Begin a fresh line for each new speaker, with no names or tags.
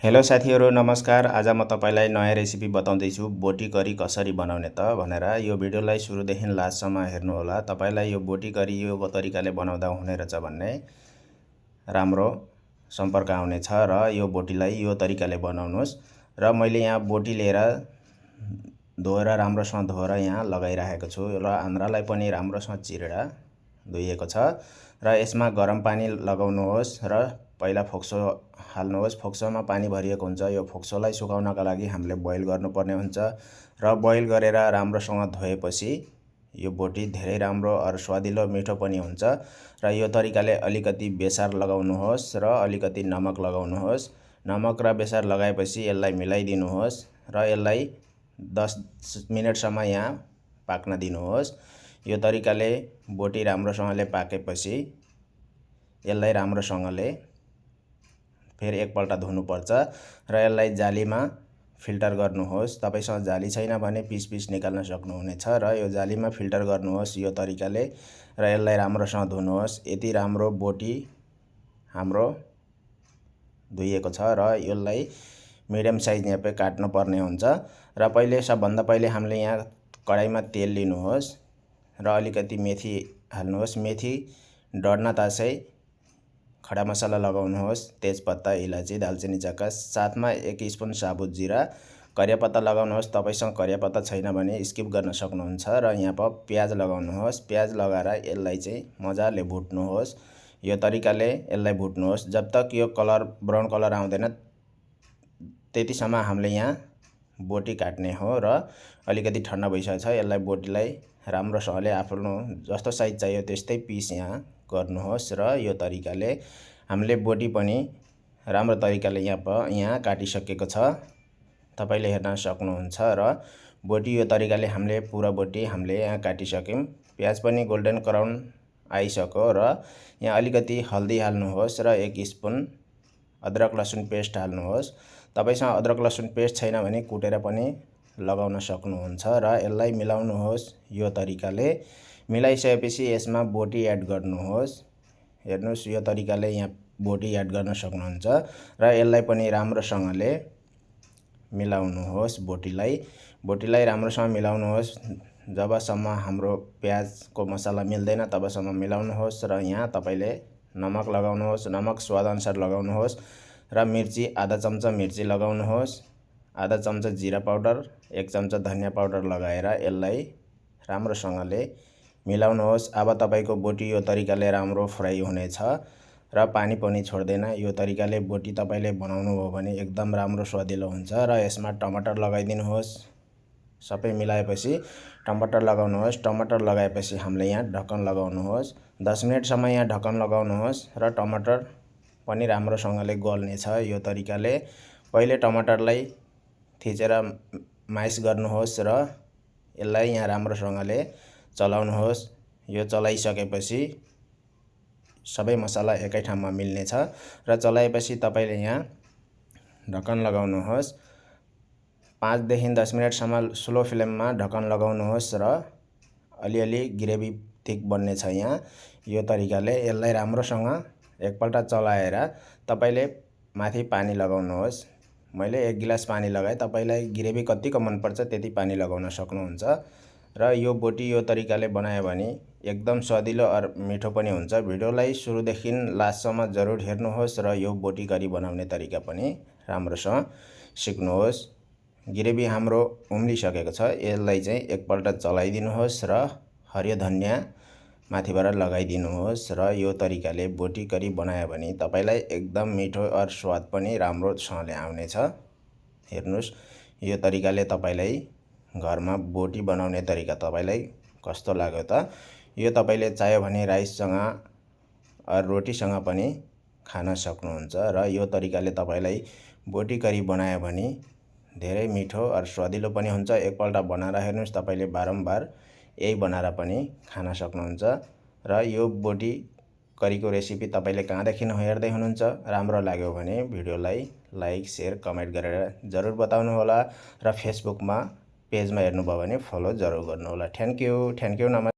Hello साथीहरु नमस्कार। आज म तपाईलाई नयाँ रेसिपी बताउँदैछु बोटी करी कसरी बनाउने त भनेर। यो भिडियोलाई सुरुदेखि लास्टसम्म हेर्नु होला। तपाईलाई यो बोटी करी यो तरिकाले बनाउँदा हुने रहेछ भन्ने राम्रो सम्पर्क आउनेछ र यो बोटीलाई यो तरिकाले बनाउनुस्। र मैले यहाँ बोटी लिएर धोएर राम्रोसँग धोएर यहाँ लगाइराखेको छु र आन्द्रालाई पनि राम्रोसँग चिरेर धोइएको छ र यसमा गरम पानी लगाउनुहोस् र पहिला फोक्सो हाल्नुहोस्। फोक्सोमा पानी भरिएको हुन्छ। यो फोक्सोलाई सुकाउनका लागि हामीले बोइल गर्नुपर्ने हुन्छ र बोइल गरेर राम्रोसँग धोएपछि यो बोटी धेरै राम्रो र स्वादिलो मिठो पनि हुन्छ। र यो तरिकाले अलिकति बेसार लगाउनुहोस् र अलिकति नमक लगाउनुहोस्। नमक र बेसार लगाएपछि यसलाई मिलाइदिनुहोस् र यसलाई 10 मिनेटसम्म यहाँ पाक्न दिनुहोस्। यो तरिकाले बोटी राम्रोसँगले पाकेपछि यसलाई राम्रोसँगले फेरि एकपल्ट धुनुपर्छ र यसलाई जालीमा फिल्टर गर्नुहोस्। तपाईसँग जाली छैन भने पिस पिस निकाल्न सक्नुहुनेछ र यो जालीमा फिल्टर गर्नुहोस् यो तरिकाले र यसलाई राम्रोसँग धुनुहोस्। यति राम्रो बोटी हाम्रो धुइएको छ र यसलाई मिडियम साइज न्यापे काट्नु पर्ने हुन्छ। र सबभन्दा पहिले हामीले यहाँ कडाईमा तेल लिनुहोस् र अलिकति मेथी हाल्नुहोस्। मेथी डढ्न तासै खडा मसला लगाउनुहोस्। तेजपत्ता, इलायची, दालचिनी चक्का, साथमा 1 स्पुन साबुत जीरा, करिया पत्ता लगाउनुहोस्। तपाईसँग करिया पत्ता छैन भने स्किप गर्न सक्नुहुन्छ र यहाँ पर प्याज लगाउनुहोस्। प्याज लगाएर यसलाई चाहिँ मजाले भुट्नुहोस्। यो तरिकाले यसलाई भुट्नुहोस् जब तक यो कलर ब्राउन कलर आउँदैन त्यतिसम्म हामीले यहाँ बोटी काट्ने हो र अलिकति ठन्डा भइसकेको छ। यसलाई बोटीलाई राम्रोसँगले आफ्नो जस्तो साइज चाहियो त्यस्तै पिस यहाँ गर्नुहोस् र यो तरिकाले हामीले बोटी पनि राम्रो तरिकाले यहाँ काटिसकेको छ। तपाईले हेर्न सक्नुहुन्छ र बोटी यो तरिकाले हामीले पुरा बोटी हामीले यहाँ काटिसक्यौं। प्याज पनि गोल्डन क्राउन आइसक्यो र यहाँ अलिकति हल्दी हाल्नुहोस् र 1 स्पुन अदरक लसुन पेस्ट हाल्नुहोस्। तपाईसँग अदरक लसुन पेस्ट छैन भने कुटेर पनि लगाउन सक्नुहुन्छ र यसलाई मिलाउनुहोस्। यो तरिकाले मिलाइसकेपछि यसमा बोटी एड गर्नुहोस्। हेर्नुस् यो तरिकाले यहाँ बोटी एड गर्न सक्नुहुन्छ र यसलाई पनि राम्रोसँगले मिलाउनुहोस्। बोटीलाई राम्रोसँग मिलाउनुहोस्। जबसम्म हाम्रो प्याजको मसला मिल्दैन तबसम्म मिलाउनुहोस् र यहाँ तपाईले नमक लगाउनुहोस्। नमक स्वाद अनुसार लगाउनुहोस् र मिर्ची आधा चम्चा मिर्ची लगाउनुहोस्। आधा चम्चा जीरा पाउडर, 1 चम्चा धनिया पाउडर लगाएर यसलाई राम्रोसँगले मिलाउनुहोस्। अब तपाईको बोटी यो तरिकाले राम्रो फ्राई हुनेछ र पानी पनि छोड्दैन। यो तरिकाले बोटी तपाईले बनाउनु भयो भने एकदम राम्रो स्वादिलो हुन्छ र यसमा टमाटर लगाइदिनुहोस्। सबै मिलाएपछि टमाटर लगाउनुहोस्। टमाटर लगाएपछि हामीले यहाँ ढक्कन लगाउनुहोस्। 10 मिनेटसम्म यहाँ ढक्कन लगाउनुहोस् र टमाटर पनि राम्रोसँगले गल्नेछ। यो तरिकाले पहिले टमाटरलाई थिचेर माइस गर्नुहोस् र यसलाई यहाँ राम्रोसँगले चलाउनुहोस्। यो चलाइसकेपछि सबै मसला एकै ठाउँमा मिल्नेछ र चलाएपछि तपाईले यहाँ ढक्कन लगाउनुहोस्। 5 देखि 10 मिनेटसम्म स्लो फ्लेममा ढक्कन लगाउनुहोस् र अलिअलि ग्रेभी थिक बन्नेछ यहाँ। यो तरिकाले यसलाई राम्रोसँग एकपल्ट चलाएर तपाईले माथि पानी लगाउनुहोस्। मैले 1 गिलास पानी लगाए। तपाईलाई ग्रेभी कतिको मन पर्छ त्यति पानी लगाउन सक्नुहुन्छ र यो बोटी यो तरिकाले बनायो भने एकदम स्वादिलो र मिठो पनि हुन्छ। भिडियोलाई सुरुदेखि लास्टसम्म जरुर हेर्नुहोस् र यो बोटी करी बनाउने तरिका पनि राम्रोसँग सिक्नुहोस्। ग्रेभी हाम्रो उम्लिसकेको छ। यसलाई चाहिँ एकपल्ट चलाइदिनुहोस् र हरियो धनिया माथिबाट लगाइदिनुहोस् र यो तरिकाले बोटी करी बनायो भने तपाईलाई एकदम मिठो र स्वाद पनि राम्रोसँगले आउनेछ। हेर्नुस् यो तरिकाले तपाईलाई घरमा बोटी बनाउने तरिका तपाईलाई कस्तो लाग्यो त? यो तपाईले चाह्यो भने राइससँग रोटीसँग पनि खान सक्नुहुन्छ र यो तरिकाले तपाईलाई बोटी करी बनायो भने धेरै मिठो र स्वादिलो पनि हुन्छ। एकपल्ट बनाएर हेर्नुस्। तपाईले बारम्बार यही बनाएर पनि खान सक्नुहुन्छ र यो बोटी करीको रेसिपी तपाईले कहाँदेखि हेर्दै हुनुहुन्छ राम्रो लाग्यो भने भिडियोलाई लाइक, शेयर, कमेन्ट गरेर जरुर बताउनु होला र फेसबुकमा पेजमा हेर्नुभयो भने फलो जरुर गर्नु होला। थ्यांक यू नमस्कार।